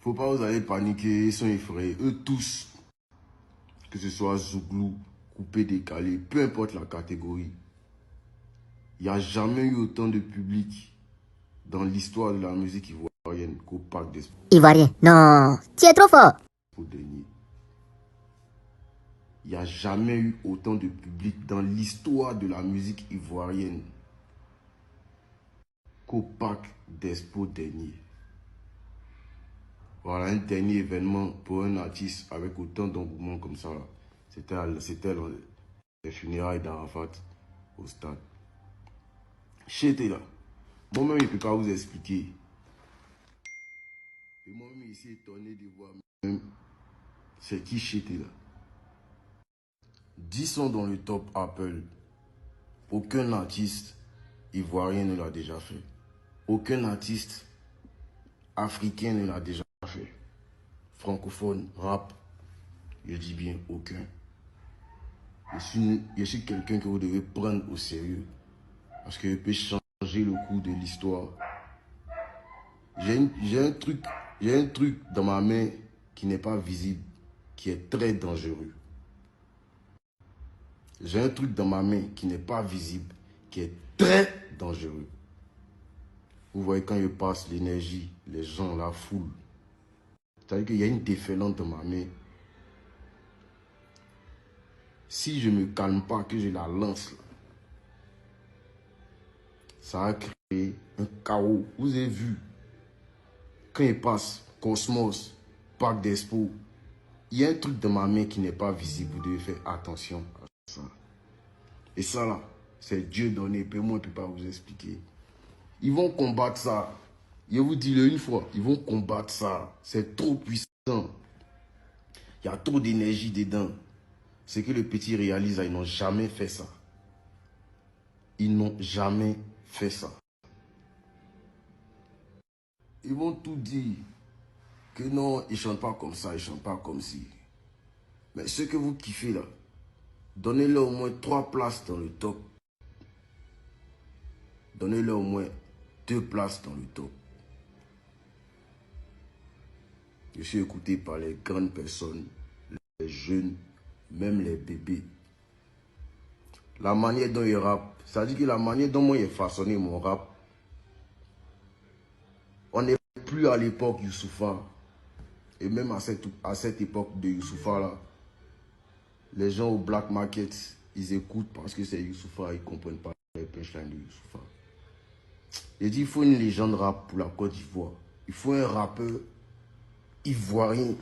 Faut pas vous allez paniquer, ils sont effrayés. Eux tous, que ce soit Zouglou, coupé, décalé, peu importe la catégorie. Il n'y a jamais eu autant de public dans l'histoire de la musique ivoirienne qu'au Parc des Sports. Ivoirien, non, tu es trop fort. Il n'y a jamais eu autant de public dans l'histoire de la musique ivoirienne qu'au Parc d'Expo dernier. Voilà un dernier événement pour un artiste avec autant d'engouement comme ça. C'était les funérailles d'Arafat au stade. J'étais là. Moi-même, je ne peux pas vous expliquer. Et moi-même, ici, étonné de voir même c'est qui j'étais là. 10 sons dans le top Apple. Aucun artiste ivoirien ne l'a déjà fait. Aucun artiste africain ne l'a déjà fait. Francophone, rap, je dis bien aucun. Je suis quelqu'un que vous devez prendre au sérieux. Parce que je peux changer le cours de l'histoire. J'ai un truc dans ma main qui n'est pas visible, qui est très dangereux. J'ai un truc dans ma main qui n'est pas visible, qui est très dangereux. Vous voyez quand je passe l'énergie, les gens, la foule. C'est-à-dire qu'il y a une déferlante dans ma main. Si je ne me calme pas, que je la lance, là, ça va créer un chaos. Vous avez vu, quand il passe, Cosmos, Parc d'Expo, il y a un truc dans ma main qui n'est pas visible. Vous devez faire attention à ça. Et ça là, c'est Dieu donné. Moi, je ne peux pas vous expliquer. Ils vont combattre ça. Je vous dis-le une fois, ils vont combattre ça. C'est trop puissant. Il y a trop d'énergie dedans. C'est que le petit réalise, ils n'ont jamais fait ça. Ils n'ont jamais fait ça. Ils vont tout dire. Que non, ils ne chantent pas comme ça, ils ne chantent pas comme ci. Mais ce que vous kiffez là, donnez-leur au moins 3 places dans le top. Donnez-leur au moins 2 places dans le top. Je suis écouté par les grandes personnes, les jeunes, même les bébés. La manière dont ils rappent, ça dit que la manière dont moi j'ai façonné mon rap, on n'est plus à l'époque Youssoupha. Et même à cette époque de Youssoupha là, les gens au black market, ils écoutent parce que c'est Youssoupha, ils ne comprennent pas les punchlines de Youssoupha. Il dit il faut une légende rap pour la Côte d'Ivoire. Il faut un rappeur ivoirien.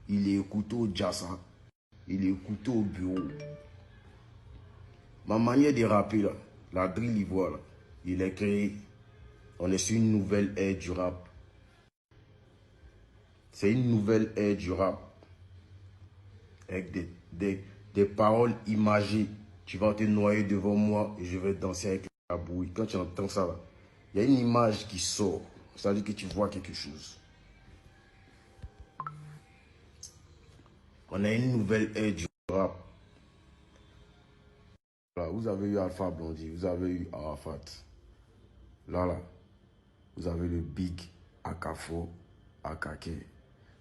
Il est écouté au Jassa. Il est écouté au bureau. Ma manière de rapper là, la drill ivoire là, il est créé. On est sur une nouvelle ère du rap. C'est une nouvelle ère du rap. Avec des paroles imagées. Tu vas te noyer devant moi et je vais danser avec la bouille. Quand tu entends ça là, il y a une image qui sort. Ça veut dire que tu vois quelque chose. On a une nouvelle ère du rap. Là, vous avez eu Alpha Blondy, vous avez eu Arafat. Là, vous avez le Big Akafo, Akake.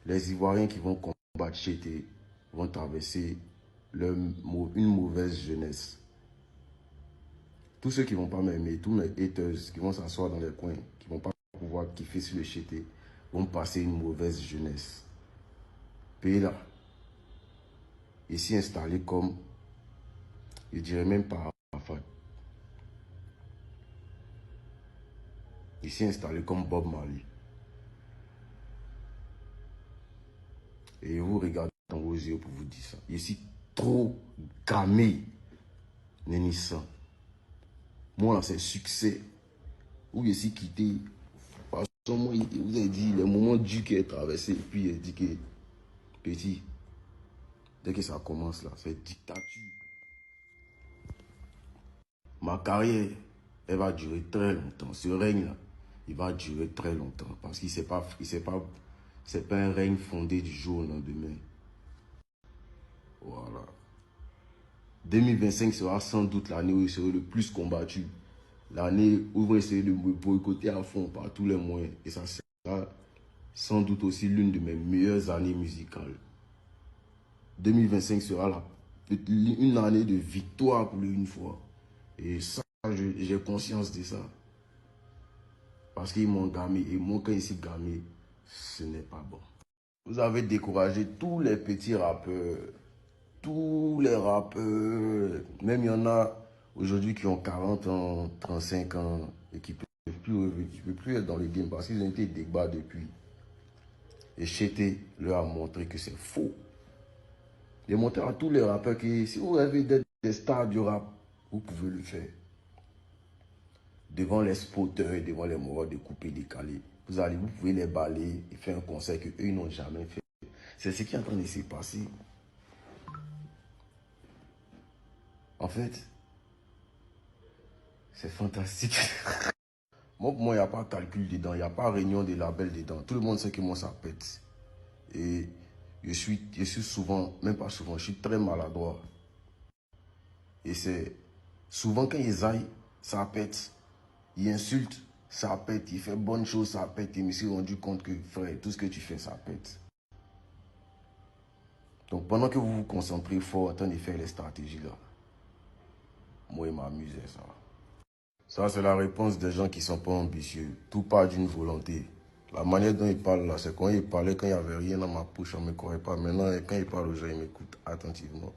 Les Ivoiriens qui vont combattre Chété vont traverser une mauvaise jeunesse. Tous ceux qui ne vont pas m'aimer, tous mes haters qui vont s'asseoir dans les coins, qui ne vont pas pouvoir kiffer sur le Chété, vont passer une mauvaise jeunesse. Pays là, ici installé comme, je dirais même pas Arafat. Ici installé comme Bob Marley. Et vous regardez dans vos yeux pour vous dire ça. Ici trop gamé, Nénissan. Moi là c'est succès. Où je suis quitté. Parce que moi, il vous a dit le moment du qui est traversé. Et puis il a dit que petit, dès que ça commence là, c'est dictature. Ma carrière, elle va durer très longtemps. Ce règne là, il va durer très longtemps. Parce que c'est pas un règne fondé du jour au lendemain. Voilà. 2025 sera sans doute l'année où il sera le plus combattu. L'année où on va essayer de me boycotter à fond par tous les moyens. Et ça sera sans doute aussi l'une de mes meilleures années musicales. 2025 sera une année de victoire pour une fois. Et ça, j'ai conscience de ça. Parce qu'ils m'ont gamé. Et moi, quand ici gamé, ce n'est pas bon. Vous avez découragé tous les petits rappeurs. Tous les rappeurs. Même il y en a aujourd'hui qui ont 40 ans, 35 ans et qui ne peuvent plus être dans le game parce qu'ils ont été débats depuis. Et Chété leur a montré que c'est faux. Il a montré à tous les rappeurs que si vous rêvez d'être des stars du rap, vous pouvez le faire. Devant les spotters et devant les morts de couper, décaler. Vous pouvez les balayer et faire un concert qu'eux ils n'ont jamais fait. C'est ce qui est en train de se passer. En fait, c'est fantastique. Moi, pour moi, il n'y a pas de calcul dedans, il n'y a pas de réunion de label dedans. Tout le monde sait que moi, ça pète. Et je suis souvent, même pas souvent, je suis très maladroit. Et c'est souvent quand ils aillent, ça pète. Ils insultent, ça pète. Ils font bonne chose, ça pète. Et je me suis rendu compte que, frère, tout ce que tu fais, ça pète. Donc, pendant que vous vous concentrez fort en train de faire les stratégies là, moi, il m'amusait ça. Ça, c'est la réponse des gens qui ne sont pas ambitieux. Tout part d'une volonté. La manière dont ils parlent là, c'est quand ils parlaient, quand il n'y avait rien dans ma poche, on ne me croyait pas. Maintenant, quand ils parlent aux gens, ils m'écoutent attentivement.